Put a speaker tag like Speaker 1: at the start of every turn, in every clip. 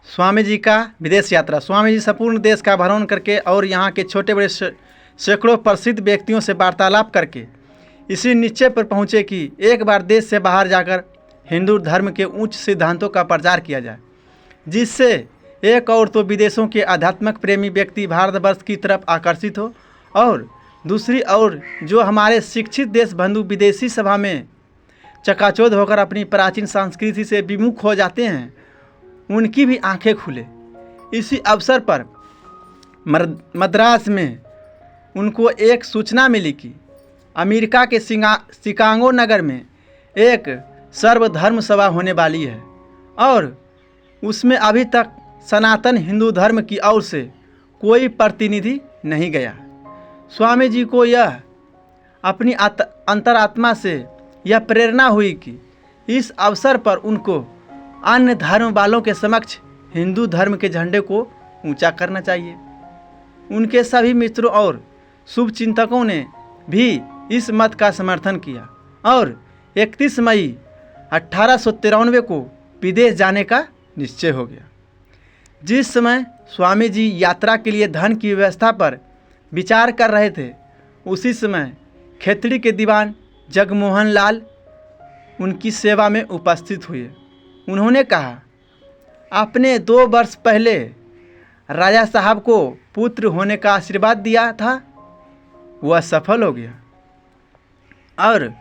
Speaker 1: स्वामी जी का विदेश यात्रा। स्वामी जी संपूर्ण देश का भ्रमण करके और यहाँ के छोटे बड़े सैकड़ों प्रसिद्ध व्यक्तियों से वार्तालाप करके इसी निश्चय पर पहुँचे कि एक बार देश से बाहर जाकर हिंदू धर्म के उच्च सिद्धांतों का प्रचार किया जाए, जिससे एक और तो विदेशों के आध्यात्मिक प्रेमी व्यक्ति भारतवर्ष की तरफ आकर्षित हो, और दूसरी ओर जो हमारे शिक्षित देश बंधु विदेशी सभा में चकाचौंध होकर अपनी प्राचीन संस्कृति से विमुख हो जाते हैं, उनकी भी आंखें खुले। इसी अवसर पर मद्रास में उनको एक सूचना मिली कि अमेरिका के शिकागो नगर में एक सर्वधर्म सभा होने वाली है और उसमें अभी तक सनातन हिंदू धर्म की ओर से कोई प्रतिनिधि नहीं गया। स्वामी जी को यह अपनी अंतरात्मा से यह प्रेरणा हुई कि इस अवसर पर उनको अन्य धर्म वालों के समक्ष हिंदू धर्म के झंडे को ऊंचा करना चाहिए। उनके सभी मित्रों और शुभचिंतकों ने भी इस मत का समर्थन किया और 31 मई 1893 को विदेश जाने का निश्चय हो गया। जिस समय स्वामी जी यात्रा के लिए धन की व्यवस्था पर विचार कर रहे थे, उसी समय खेतड़ी के दीवान जगमोहन लाल उनकी सेवा में उपस्थित हुए। उन्होंने कहा, आपने 2 वर्ष पहले राजा साहब को पुत्र होने का आशीर्वाद दिया था, वह सफल हो गया और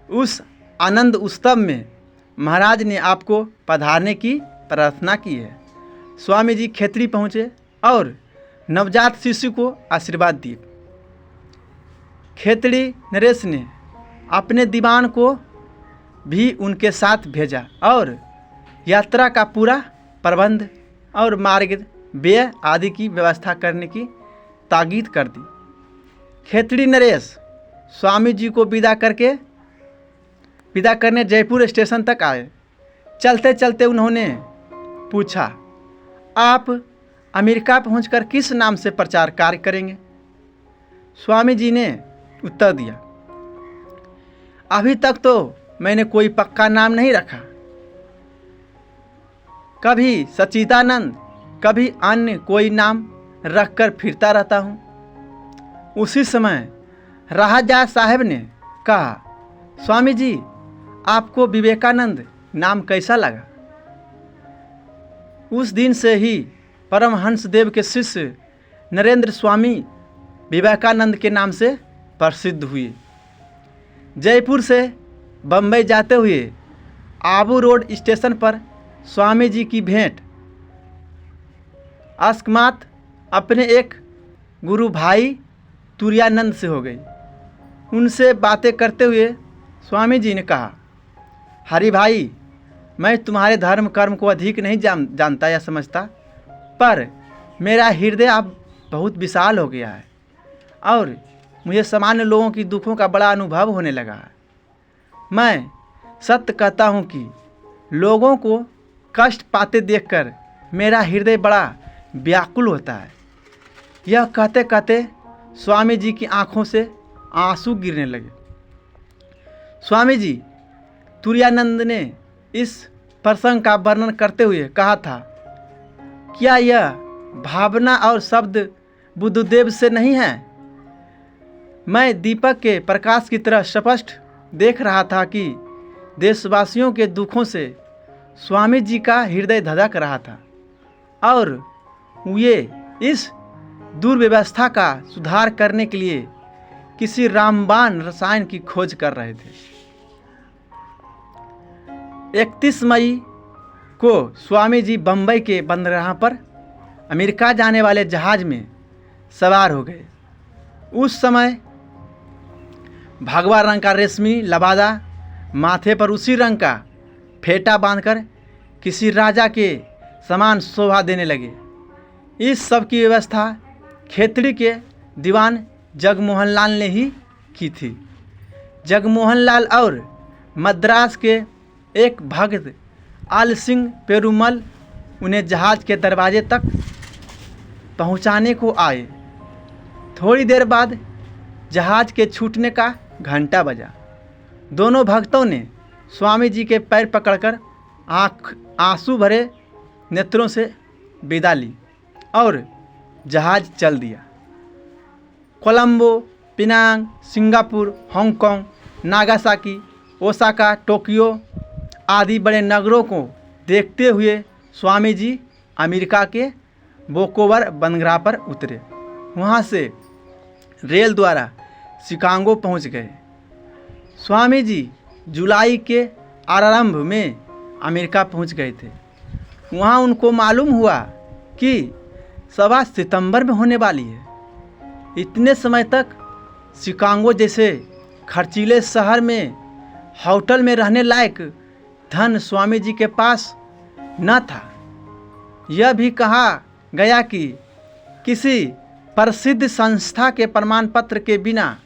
Speaker 1: उस आनंद उत्सव में महाराज ने आपको पधारने की प्रार्थना की है। स्वामी जी खेतड़ी पहुँचे और नवजात शिशु को आशीर्वाद दिए। खेतड़ी नरेश ने अपने दीवान को भी उनके साथ भेजा और यात्रा का पूरा प्रबंध और मार्ग व्यय आदि की व्यवस्था करने की ताकीद कर दी। खेतड़ी नरेश स्वामी जी को विदा करने जयपुर स्टेशन तक आए। चलते चलते उन्होंने पूछा, आप अमेरिका पहुंचकर किस नाम से प्रचार कार्य करेंगे? स्वामी जी ने उत्तर दिया, अभी तक तो मैंने कोई पक्का नाम नहीं रखा, कभी सच्चिदानंद, कभी अन्य कोई नाम रखकर फिरता रहता हूँ। उसी समय राजा साहब ने कहा, स्वामी जी आपको विवेकानंद नाम कैसा लगा? उस दिन से ही परमहंस देव के शिष्य नरेंद्र स्वामी विवेकानंद के नाम से प्रसिद्ध हुए। जयपुर से बम्बई जाते हुए आबू रोड स्टेशन पर स्वामी जी की भेंट अकस्मात अपने एक गुरु भाई तुरानंद से हो गई। उनसे बातें करते हुए स्वामी जी ने कहा, हरि भाई, मैं तुम्हारे धर्म कर्म को अधिक नहीं जानता या समझता, पर मेरा हृदय अब बहुत विशाल हो गया है और मुझे सामान्य लोगों की दुखों का बड़ा अनुभव होने लगा है। मैं सत्य कहता हूँ कि लोगों को कष्ट पाते देखकर मेरा हृदय बड़ा व्याकुल होता है। यह कहते कहते स्वामी जी की आंखों से आंसू गिरने लगे। स्वामी जी तुरानंद ने इस प्रसंग का वर्णन करते हुए कहा था, क्या यह भावना और शब्द बुद्धदेव से नहीं है? मैं दीपक के प्रकाश की तरह स्पष्ट देख रहा था कि देशवासियों के दुखों से स्वामी जी का हृदय धधक रहा था और वे इस दुर्व्यवस्था का सुधार करने के लिए किसी रामबाण रसायन की खोज कर रहे थे। 31 मई को स्वामी जी बम्बई के बंदरगाह पर अमेरिका जाने वाले जहाज में सवार हो गए। उस समय भगवा रंग का रेशमी लबादा माथे पर उसी रंग का फेटा बांधकर किसी राजा के समान शोभा देने लगे। इस सब की व्यवस्था खेतड़ी के दीवान जगमोहन लाल ने ही की थी। जगमोहन लाल और मद्रास के एक भक्त आल सिंह पेरुमल उन्हें जहाज के दरवाजे तक पहुंचाने को आए। थोड़ी देर बाद जहाज के छूटने का घंटा बजा। दोनों भक्तों ने स्वामी जी के पैर पकड़कर आंसू भरे नेत्रों से विदा ली और जहाज़ चल दिया। Colombo, Penang, Singapore, Hong Kong, Nagasaki, Osaka, Tokyo आदि बड़े नगरों को देखते हुए स्वामी जी अमेरिका के वैंकूवर बंदरगाह पर उतरे। वहाँ से रेल द्वारा शिकागो पहुँच गए। स्वामी जी जुलाई के आरंभ में अमेरिका पहुँच गए थे। वहाँ उनको मालूम हुआ कि सभा सितंबर में होने वाली है। इतने समय तक शिकागो जैसे खर्चीले शहर में होटल में रहने लायक धन स्वामी जी के पास न था। यह भी कहा गया कि किसी प्रसिद्ध संस्था के प्रमाण पत्र के बिना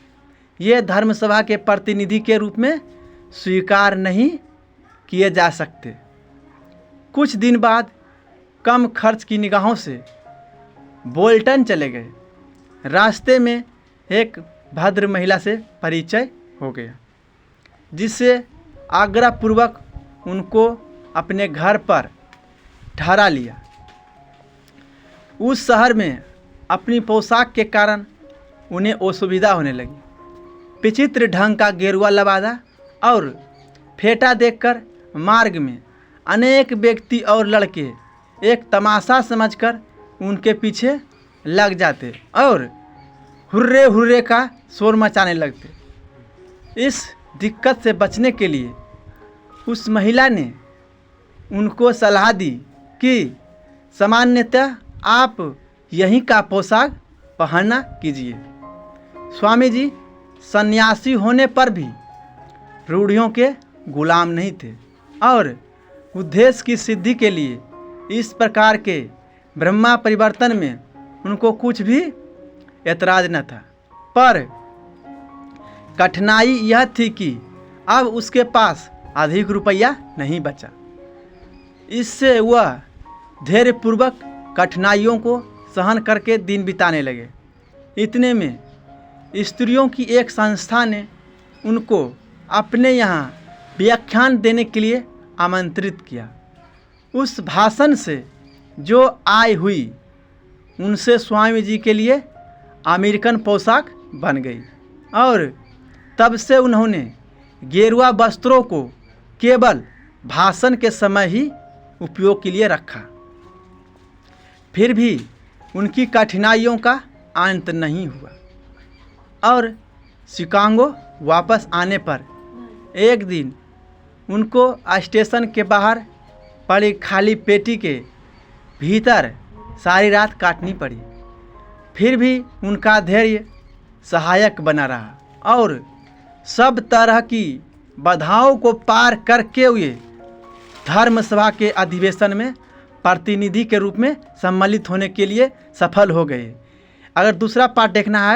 Speaker 1: ये धर्मसभा के प्रतिनिधि के रूप में स्वीकार नहीं किए जा सकते। कुछ दिन बाद कम खर्च की निगाहों से बोल्टन चले गए। रास्ते में एक भद्र महिला से परिचय हो गया, जिससे आग्रहपूर्वक उनको अपने घर पर ठहरा लिया। उस शहर में अपनी पोशाक के कारण उन्हें असुविधा होने लगी। विचित्र ढंग का गेरुआ लबादा और फेटा देखकर मार्ग में अनेक व्यक्ति और लड़के एक तमाशा समझकर उनके पीछे लग जाते और हुर्रे हुर्रे का शोर मचाने लगते। इस दिक्कत से बचने के लिए उस महिला ने उनको सलाह दी कि सामान्यतः आप यहीं का पोशाक पहनना कीजिए। स्वामी जी सन्यासी होने पर भी रूढ़ियों के गुलाम नहीं थे और उद्देश्य की सिद्धि के लिए इस प्रकार के ब्रह्मा परिवर्तन में उनको कुछ भी ऐतराज न था। पर कठिनाई यह थी कि अब उसके पास अधिक रुपया नहीं बचा। इससे वह धैर्यपूर्वक कठिनाइयों को सहन करके दिन बिताने लगे। इतने में स्त्रियों की एक संस्था ने उनको अपने यहाँ व्याख्यान देने के लिए आमंत्रित किया। उस भाषण से जो आय हुई उनसे स्वामी जी के लिए अमेरिकन पोशाक बन गई और तब से उन्होंने गेरुआ वस्त्रों को केवल भाषण के समय ही उपयोग के लिए रखा। फिर भी उनकी कठिनाइयों का अंत नहीं हुआ और शिकागो वापस आने पर एक दिन उनको स्टेशन के बाहर पड़ी खाली पेटी के भीतर सारी रात काटनी पड़ी। फिर भी उनका धैर्य सहायक बना रहा और सब तरह की बाधाओं को पार करके हुए धर्मसभा के अधिवेशन में प्रतिनिधि के रूप में सम्मिलित होने के लिए सफल हो गए। अगर दूसरा पार्ट देखना है